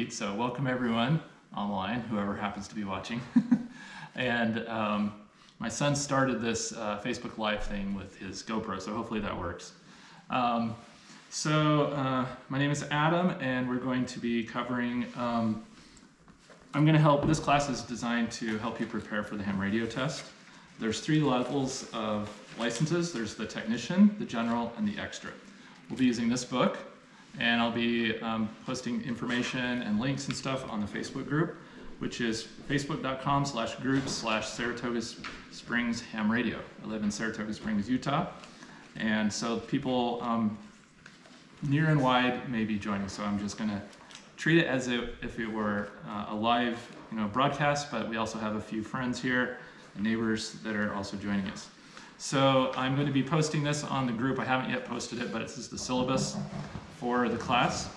So welcome everyone online, whoever happens to be watching. And my son started this Facebook Live thing with his GoPro, so hopefully that works. My name is Adam, and we're going to be covering, this class is designed to help you prepare for the ham radio test. There's 3 levels of licenses. There's the technician, the general, and the extra. We'll be using this book, and I'll be posting information and links and stuff on the Facebook group, which is facebook.com/groups/Saratoga Springs Ham Radio. I live in Saratoga Springs, Utah, and so people near and wide may be joining. So I'm just going to treat it as if it were a live, broadcast. But we also have a few friends here and neighbors that are also joining us. So I'm going to be posting this on the group. I haven't yet posted it, but it's just the syllabus for the class.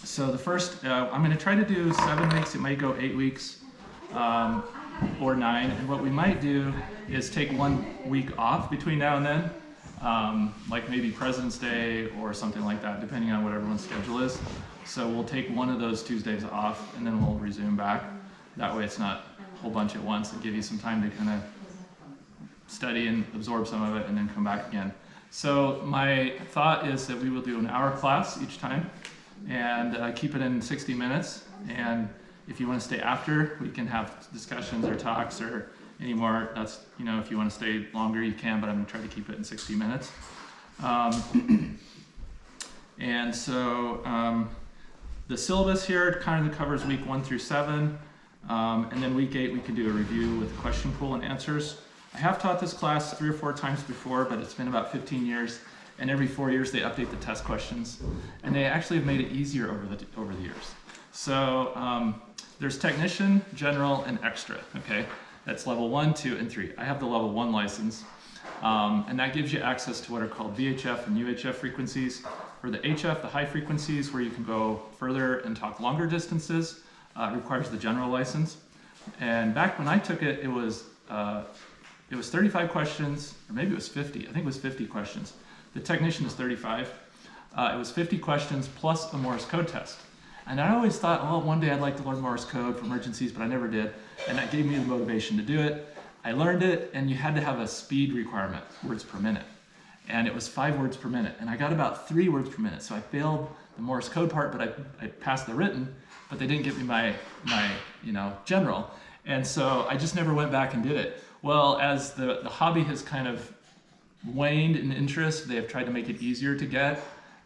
So the first, I'm going to try to do 7 weeks. It might go 8 weeks or 9. And what we might do is take 1 week off between now and then, like maybe President's Day or something like that, depending on what everyone's schedule is. So we'll take one of those Tuesdays off, and then we'll resume back. That way it's not a whole bunch at once, and give you some time to kind of study and absorb some of it and then come back again. So my thought is that we will do an hour class each time and keep it in 60 minutes. And if you want to stay after, we can have discussions or talks or any more. That's, if you want to stay longer, you can, but I'm going to try to keep it in 60 minutes. And so the syllabus here kind of covers week 1 through 7. And then week 8, we can do a review with question pool and answers. I have taught this class 3 or 4 times before, but it's been about 15 years, and every 4 years they update the test questions, and they actually have made it easier over the years. So there's technician, general, and extra. Okay, that's level 1, 2, and 3. I have the level 1 license, and that gives you access to what are called VHF and UHF frequencies. For the HF, the high frequencies, where you can go further and talk longer distances, requires the general license. And back when I took it, it was 35 questions, or maybe it was 50. I think it was 50 questions. The technician is 35. It was 50 questions plus a Morse code test. And I always thought, one day I'd like to learn Morse code for emergencies, but I never did. And that gave me the motivation to do it. I learned it, and you had to have a speed requirement, words per minute. And it was 5 words per minute. And I got about 3 words per minute. So I failed the Morse code part, but I passed the written, but they didn't give me my general. And so I just never went back and did it. Well, as the hobby has kind of waned in interest, they have tried to make it easier to get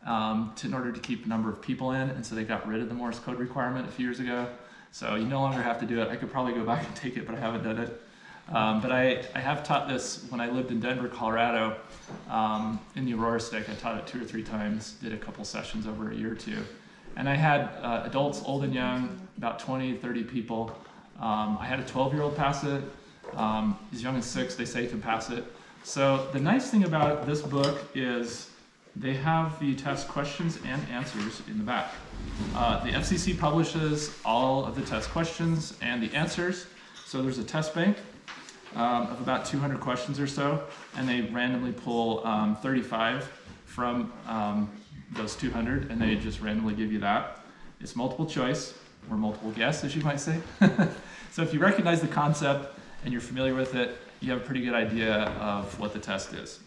in order to keep a number of people in, and so they got rid of the Morse code requirement a few years ago. So you no longer have to do it. I could probably go back and take it, but I haven't done it. But I have taught this when I lived in Denver, Colorado, in the Aurora Stick. I taught it 2 or 3 times, did a couple sessions over a year or 2. And I had adults, old and young, about 20, 30 people. I had a 12-year-old pass it. As young as 6, they say, can pass it. So the nice thing about this book is they have the test questions and answers in the back. The FCC publishes all of the test questions and the answers. So there's a test bank of about 200 questions or so, and they randomly pull 35 from those 200, and they just randomly give you that. It's multiple choice, or multiple guess, as you might say. So if you recognize the concept and you're familiar with it, you have a pretty good idea of what the test is.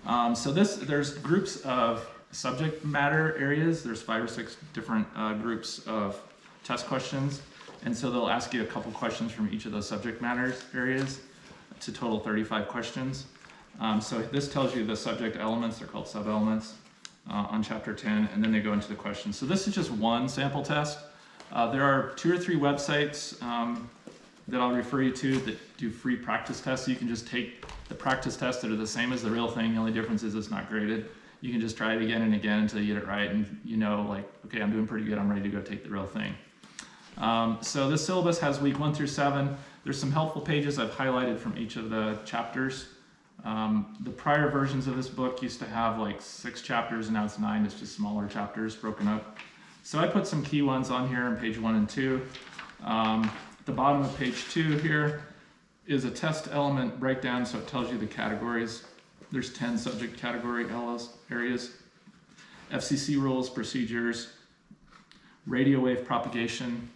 There's groups of subject matter areas. There's 5 or 6 different groups of test questions. And so they'll ask you a couple questions from each of those subject matter areas to total 35 questions. So this tells you the subject elements. They're called sub-elements on chapter 10, and then they go into the questions. So this is just one sample test. There are 2 or 3 websites that I'll refer you to that do free practice tests. So you can just take the practice tests that are the same as the real thing. The only difference is it's not graded. You can just try it again and again until you get it right, and okay, I'm doing pretty good. I'm ready to go take the real thing. So this syllabus has week 1 through 7. There's some helpful pages I've highlighted from each of the chapters. The prior versions of this book used to have like 6 chapters, and now it's 9. It's just smaller chapters broken up. So I put some key ones on here on page 1 and 2. At the bottom of page 2 here is a test element breakdown, so it tells you the categories. There's 10 subject category areas. FCC rules, procedures, radio wave propagation,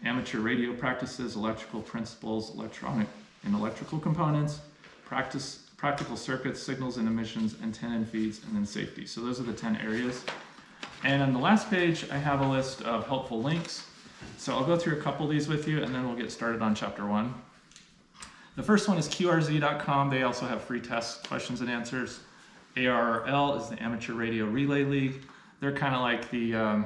amateur radio practices, electrical principles, electronic and electrical components, practical circuits, signals and emissions, antenna and feeds, and then safety. So those are the 10 areas. And on the last page, I have a list of helpful links. So I'll go through a couple of these with you, and then we'll get started on chapter 1. The first one is QRZ.com. They also have free test questions and answers. ARRL is the Amateur Radio Relay League. They're kind of like the,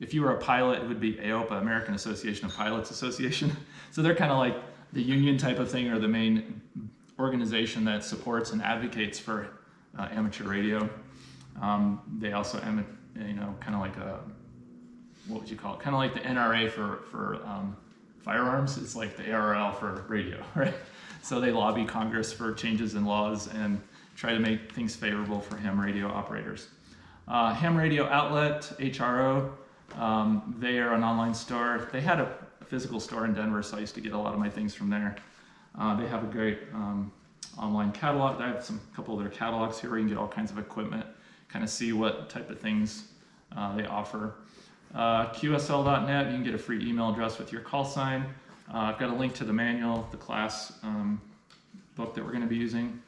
if you were a pilot, it would be AOPA, American Association of Pilots Association. So they're kind of like the union type of thing, or the main organization that supports and advocates for amateur radio. They also, kind of like a, what would you call it? Kind of like the NRA for firearms. It's like the ARRL for radio, right? So they lobby Congress for changes in laws and try to make things favorable for ham radio operators. Ham Radio Outlet, HRO, they are an online store. They had a physical store in Denver, so I used to get a lot of my things from there. They have a great online catalog. I have a couple of their catalogs here where you can get all kinds of equipment, kind of see what type of things they offer. QSL.net, you can get a free email address with your call sign. I've got a link to the manual, the class book that we're going to be using.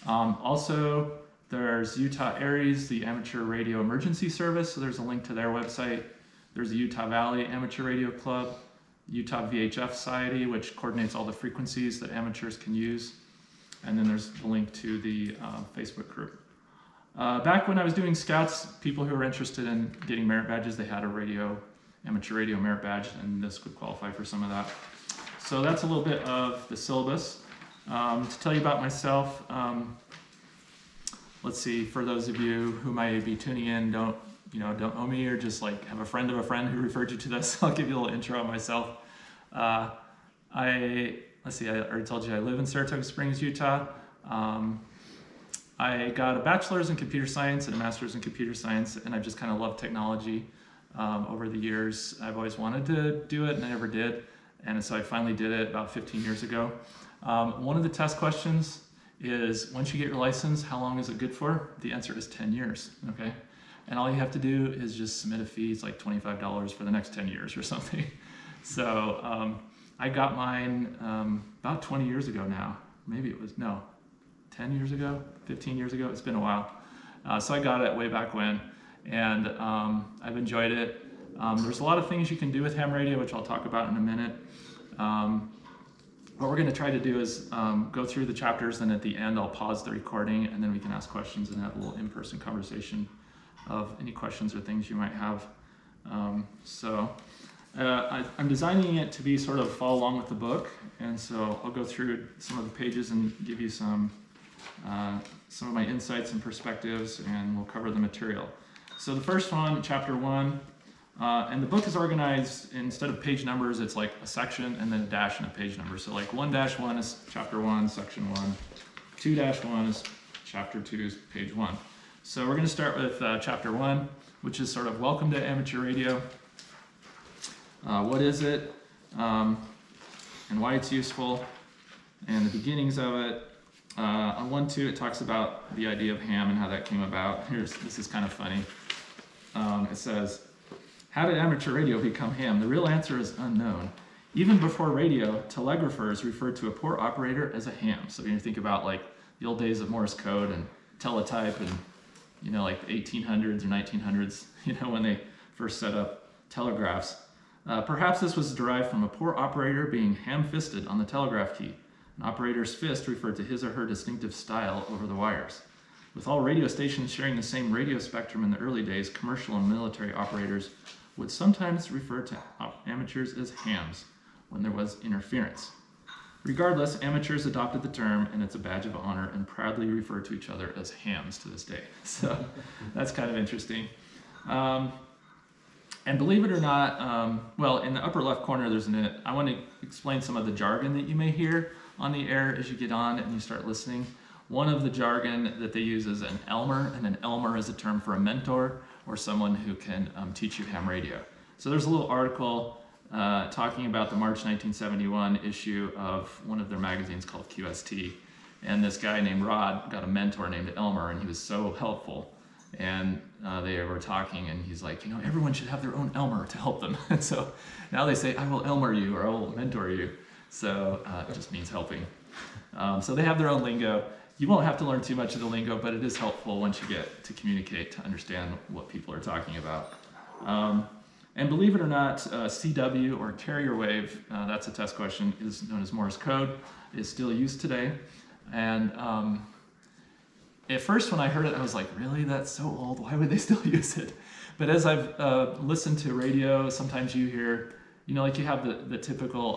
Also, there's Utah ARES, the Amateur Radio Emergency Service, so there's a link to their website. There's the Utah Valley Amateur Radio Club, Utah VHF Society, which coordinates all the frequencies that amateurs can use. And then there's the link to the Facebook group. Back when I was doing Scouts, people who were interested in getting merit badges, they had a amateur radio merit badge, and this would qualify for some of that. So that's a little bit of the syllabus. To tell you about myself, let's see, for those of you who might be tuning in, don't know me, or just like have a friend of a friend who referred you to this, I'll give you a little intro on myself. I already told you I live in Saratoga Springs, Utah. I got a bachelor's in computer science and a master's in computer science, and I've just kind of loved technology over the years. I've always wanted to do it, and I never did. And so I finally did it about 15 years ago. One of the test questions is, once you get your license, how long is it good for? The answer is 10 years, okay? And all you have to do is just submit a fee. It's like $25 for the next 10 years or something. So I got mine about 20 years ago now. Maybe it was, 10 years ago, 15 years ago. It's been a while. So I got it way back when, and I've enjoyed it. There's a lot of things you can do with ham radio, which I'll talk about in a minute. What we're going to try to do is go through the chapters, and at the end I'll pause the recording, and then we can ask questions and have a little in-person conversation of any questions or things you might have. I'm designing it to be sort of follow along with the book, and so I'll go through some of the pages and give you some of my insights and perspectives, and we'll cover the material. So the first one, chapter 1, and the book is organized, instead of page numbers, it's like a section and then a dash and a page number. So like 1-1 is chapter 1, section 1. 2-1 is chapter 2, is page 1. So we're going to start with chapter 1, which is sort of welcome to amateur radio. What is it, and why it's useful, and the beginnings of it. On 1-2, it talks about the idea of ham and how that came about. This is kind of funny. It says, how did amateur radio become ham? The real answer is unknown. Even before radio, telegraphers referred to a poor operator as a ham. So when you think about like the old days of Morse code and teletype, and like 1800s or 1900s, when they first set up telegraphs. Perhaps this was derived from a poor operator being ham-fisted on the telegraph key. An operator's fist referred to his or her distinctive style over the wires. With all radio stations sharing the same radio spectrum in the early days, commercial and military operators would sometimes refer to amateurs as hams when there was interference. Regardless, amateurs adopted the term, and it's a badge of honor, and proudly refer to each other as hams to this day. So that's kind of interesting. And believe it or not, in the upper left corner, I want to explain some of the jargon that you may hear on the air as you get on and you start listening. One of the jargon that they use is an Elmer, and an Elmer is a term for a mentor or someone who can teach you ham radio. So there's a little article talking about the March 1971 issue of one of their magazines called QST. And this guy named Rod got a mentor named Elmer, and he was so helpful. and they were talking, and he's like, everyone should have their own Elmer to help them. And so now they say, I will Elmer you, or I will mentor you. So it just means helping. So they have their own lingo. You won't have to learn too much of the lingo, but it is helpful once you get to communicate to understand what people are talking about. And believe it or not, CW, or carrier wave, that's a test question, is known as Morse code, is still used today. And at first when I heard it, I was like, really? That's so old. Why would they still use it? But as I've listened to radio, sometimes you hear, like you have the typical